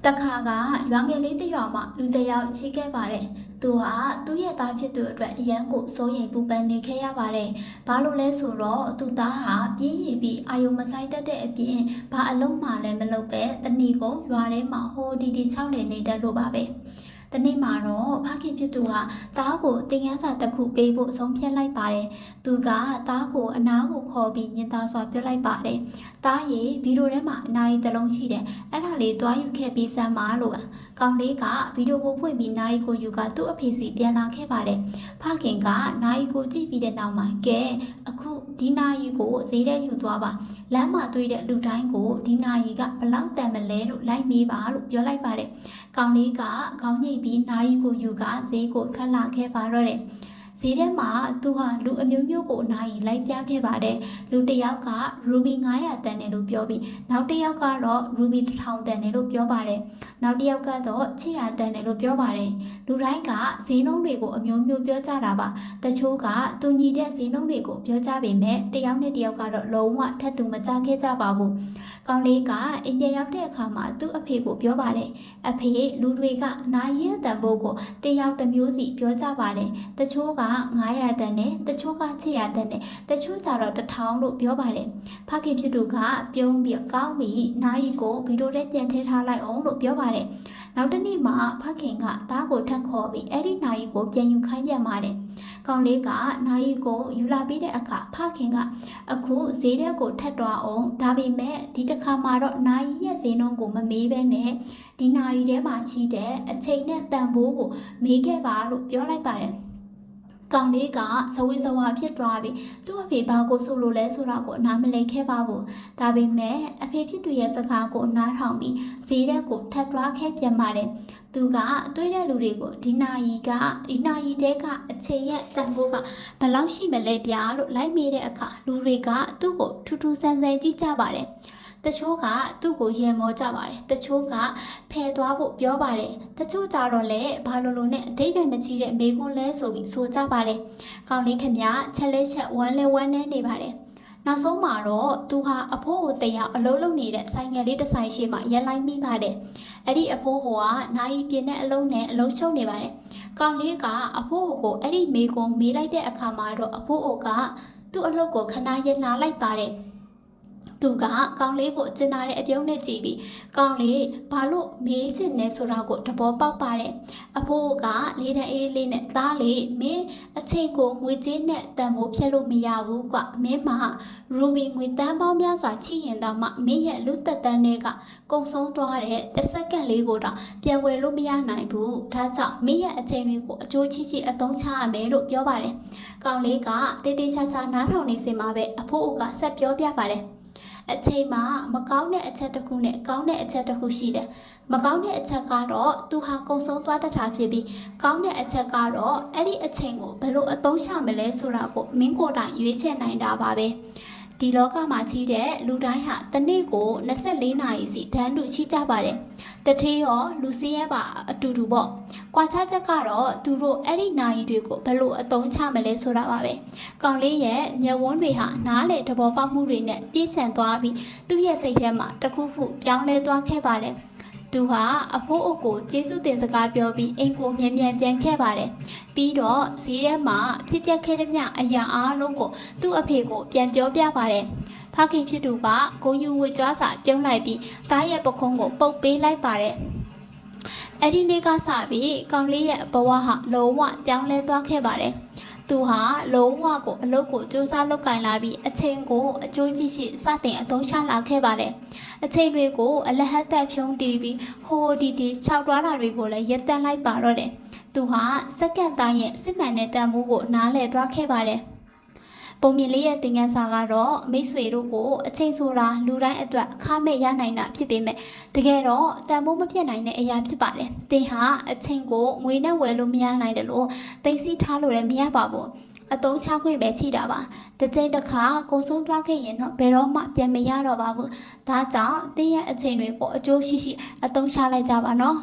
တခါကရွာငယ်လေးတစ်ရွာမှာလူတစ်ယောက်ရှိခဲ့ပါတယ်။သူဟာသူ့ရဲ့သားဖြစ်သူအတွက်အရန်ကိုစိုးရိမ်ပူပန်နေခဲ့ရပါတယ်။ဘာလို့လဲဆိုတော့သူ့သားဟာပြင်းရည်ပြီးအာယုံမဆိုင်တတ်တဲ့အပြင်ဘာအလုံးမှလည်းမလုပ်ပဲတဏီကိုရွာထဲမှာဟိုဒီချောင်းနေနေတတ်လို့ပါပဲ။တနေ့မှာတော့ဖခင်ဖြစ်သူဟာသားကိုတင်ငန်းစာတစ်ခုပေးဖို့ဆုံးဖြတ်လိုက်ပါတယ်။သူကသားကိုအနားကိုခေါ်ပြီးညင်သားစွာပြောလိုက်ပါတယ်။သားရေဗီဒီယိုထဲမှာအနားကြီးတစ်လုံးရှိတယ်။အဲ့ဒါလေးတွားယူခဲ့ပြီးစမ်းပါလို့ပါ။ကောင်လေးကဗီဒီယိုကိုဖွင့်ပြီးနားကြီးကိုယူကသူ့အဖေစီပြန်လာခဲ့ပါတယ်။ဖခင်ကနားကြီးကိုကြည့်ပြီးတဲ့နောက်မှာကဲအခုဒီနားကြီးကိုဈေးထဲယူသွားပါ။လမ်းမှာတွေ့တဲ့လူတိုင်းကိုဒီနားကြီးကဘလောက်တန်မလဲလို့လိုက်မေးပါလို့ပြောလိုက်ပါတယ်။ကောင်လေးကခေါင်းညိတ်ပြီးနားကြီးကိုယူကဈေးကိုထွက်လာခဲ့ပါတော့တယ်ဈေးထဲမှာသူဟာလူအမျိုးမျိုးကိုနားကြီးလိုက်ပြခဲ့ပါတယ်လူတစ်ယောက်က Ruby 900တန်တယ်လို့ပြောပြီးနောက်တစ်ယောက်ကတော့ Ruby 1000တန်တယ်လို့ပြောပါတယ်နောက်တစ်ယောက်ကတော့800တန်တယ်လို့ပြောပါတယ်လူတိုင်းကဈေးနှုန်းတွေကိုအမျိုးမျိုးပြောကြတာပါတချို့ကသူညီတဲ့ဈေးနှုန်းတွေကိုပြောကြပေမဲ့တစ်ယောက်နဲ့တစ်ယောက်ကတော့လုံးဝထပ်တူမကြခဲ့ကြပါဘူးကောင်လေးကအိမ်ပြန်ရောက်တဲ့အခါမှာသူ့အဖေကိုပြောပါတယ်အဖေလူတွေကနာရီတန်ဖို့ကိုတယောက်တစ်မျိုးစီပြောကြပါတယ်တချို့က900တန်နဲ့တချို့က600တန်နဲ့တချို့ကြတော့1000လို့ပြောပါတယ်ဖခင်ဖြစ်သူကပြုံးပြီးကောင်းပြီးနာရီကိုဗီဒီယိုထဲပြန်ထည့်ထားလိုက်အောင်လို့ပြောပါတယ်နောက်တစ်နေ့မှာဖခင်ကသားကိုထပ်ခေါ်ပြီးအဲ့ဒီနာရီကိုပြန်ယူခိုင်းပြန်ပါတယ်ကောင်လေးကနာရီကိုယူလာပြီးတဲ့အခါဖခင်ကအခုဈေးထဲကိုထပ်သွားအောင်ဒါပေမဲ့ဒီတစ်ခါမှာတော့နာရီရဲ့ဈေးနှုန်းကိုမမေးဘဲနဲ့ဒီနာရီထဲမှာရှိတဲ့အချိန်နဲ့တန်ဖိုးကိုမေးခဲ့ပါလို့ပြောလိုက်ပါတယ်ကောင်လေးကဇဝေဇဝါဖြစ်သွားပြီးသူ့အဖေဘာကိုဆိုလို့လဲဆိုတာကိုနားမလည်ခဲ့ပါဘူးဒါပေမဲ့အဖေဖြစ်သူရဲ့စကားကိုနားထောင်ပြီးဈေးထဲကိုထပ်သွားခဲ့ပြန်ပါတယ်သူကတွေးတဲ့လူတွေကိုဒီနာရီတဲကအချိန်ရဲ့တန်ဖိုးကဘယ်လောက်ရှိမလဲဗျာလို့လိုက်မေးတဲ့အခါလူတွေကသူ့ကိုထူးထူးဆန်းဆန်းကြည့်ကြပါတယ်တချို့ကသူ့ကိုရေမောကြပါတယ်တချို့ကဖယ်သွားဖို့ပြောပါတယ်တချို့ကြတော့လည်းဘာလို့နဲ့အတိတ်ပဲမကြည့်တဲ့မိကွန်းလဲဆိုပြီးဆိုကြပါတယ်ကောင်းလေးခင်ဗျာချက်လဲချက်ဝမ်းလဲဝမ်းနဲ့နေပါတယ်နောက်ဆုံးမှာတော့သူဟာအဖိုးကိုတရားအလုံးလုံးနေတဲ့ဆိုင်ငယ်လေးတစ်ဆိုင်ရှိမှရက်လိုက်မိပါတယ်အဲ့ဒီအဖိုးကနိုင်ပြင်းတဲ့အလုံးနဲ့အလုံးချုပ်နေပါတယ်ကောင်းလေးကအဖိုးကိုအဲ့ဒီမိကွန်းမေးလိုက်တဲ့အခါမှာတော့အဖိုးကသူ့အလုပ်ကိုခဏရက်နာလိုက်ပါတယ်သူကကောင်းလေးကိုကျင်နာတဲ့အပြုံးနဲ့ကြည့်ပြီးကောင်းလေးဘာလို့မေးချင်လဲဆိုတာကိုသဘောပေါက်ပါတယ်အဖိုးကလေးတန်းအေးလေးနဲ့သားလေးမင်းအချိန်ကိုငွေကြေးနဲ့တန်ဖိုးဖြတ်လို့မရဘူးကွမင်းမရူဘီငွေတန်းပေါင်းများစွာချိရင်တော့မှမင်းရဲ့လူသက်တန်းတွေကကုန်ဆုံးသွားတဲ့တစ်စက္ကန့်လေးကိုတော့ပြန်ဝယ်လို့မရနိုင်ဘူးဒါကြောင့်မင်းရဲ့အချိန်တွေကိုအကျိုးချအသုံးချရမယ်လို့ပြောပါတယ်ကောင်းလေးကတေးသေးချာချာနားထောင်နေစင်မှာပဲအဖိုးကဆက်ပြောပြပါတယ်အချိန်မှာမကောင်းတဲ့အချက်တစ်ခုနဲ့ကောင်းတဲ့အချက်တစ်ခုရှိတယ်။မကောင်းတဲ့အချက်ကတော့သူဟာကုံဆုံးသွားတတ်တာဖြစ်ပြီးကောင်းတဲ့အချက်ကတော့အဲ့ဒီအချိန်ကိုဘယ်လိုအသုံးချမလဲဆိုတာကိုမင်းကိုယ်တိုင်ရွေးချယ်နိုင်တာပါပဲ။ဒီလောကမှာရှိတဲ့လူတိုင်းဟာတစ်နေ့ကို24နာရီစီတန်းတူရှိကြပါတယ်။တထေးရောလူစည်းရဲပါအတူတူပေါ့။ကွာခြားချက်ကတော့သူတို့အဲ့ဒီနာရီတွေကိုဘယ်လိုအသုံးချမလဲဆိုတာပါပဲ။ကောင်လေးရဲ့မျက်ဝန်းတွေဟာနားလေသဘောပေါက်မှုတွေနဲ့ပြည့်စုံသွားပြီးသူ့ရဲ့စိတ်ထဲမှာတခုခုပြောင်းလဲသွားခဲ့ပါတယ်။သူဟာအဖိုးအုပ်ကိုကျေးဇူးတင်စကားပြောပြီးအိမ်ကိုမြန်ပြန်ခဲ့ပါတယ်။ပြီးတော့ဈေးထဲမှာဖြစ်ပျက်ခဲ့တဲ့မြအရာအားလုံးကိုသူ့အဖေကိုပြန်ပြောပြပါတယ်။ဖခင်ဖြစ်သူကဂုံယူဝေကြွားစာပြုံးလိုက်ပြီးတားရဲ့ပခုံးကိုပုတ်ပေးလိုက်ပါတယ်။အဲ့ဒီနေ့ကစပြီးကောင်လေးရဲ့ဘဝဟာလုံးဝပြောင်းလဲသွားခဲ့ပါတယ်။သူဟာလုံးဝကိုအလုပ်ကိုစူးစမ်းလုပ်ကင်လာပြီးအချိန်ကိုအကျိုးကြီးရှိစတင်အသုံးချလာခဲ့ပါတယ်။အချိန်တွေကိုအလဟတ်တက်ဖြုံးတီးပြီးဟိုဒီခြောက်တွားတာတွေကိုလည်းရပ်တန့်လိုက်ပါတော့တယ်။သူဟာစက္ကန့်တိုင်းရဲ့စစ်မှန်တဲ့တန်ဖိုးကိုနားလည်သွားခဲ့ပါတယ်။ပုံမြင်လေးရဲ့သင်ခန်းစာကတော့မိတ်ဆွေတို့ကိုအချိန်ဆိုတာလူတိုင်းအတွက်အခမဲ့ရနိုင်တာဖြစ်ပေမဲ့တကယ်တော့တန်ဖိုးမပြတ်နိုင်တဲ့အရာဖြစ်ပါတယ်။သင်ဟာအချိန်ကိုငွေနဲ့ဝယ်လို့မရနိုင်တယ်လို့သိသိထားလို့လည်းမရပါဘူး။အသုံးချခွင့်ပဲချိတာပါ။တစ်ချိန်တစ်ခါကုန်ဆုံးသွားခဲ့ရင်တော့ဘယ်တော့မှပြန်မရတော့ပါဘူး။ဒါကြောင့်သင်ရဲ့အချိန်တွေကိုအကျိုးရှိအသုံးချလိုက်ကြပါနော်။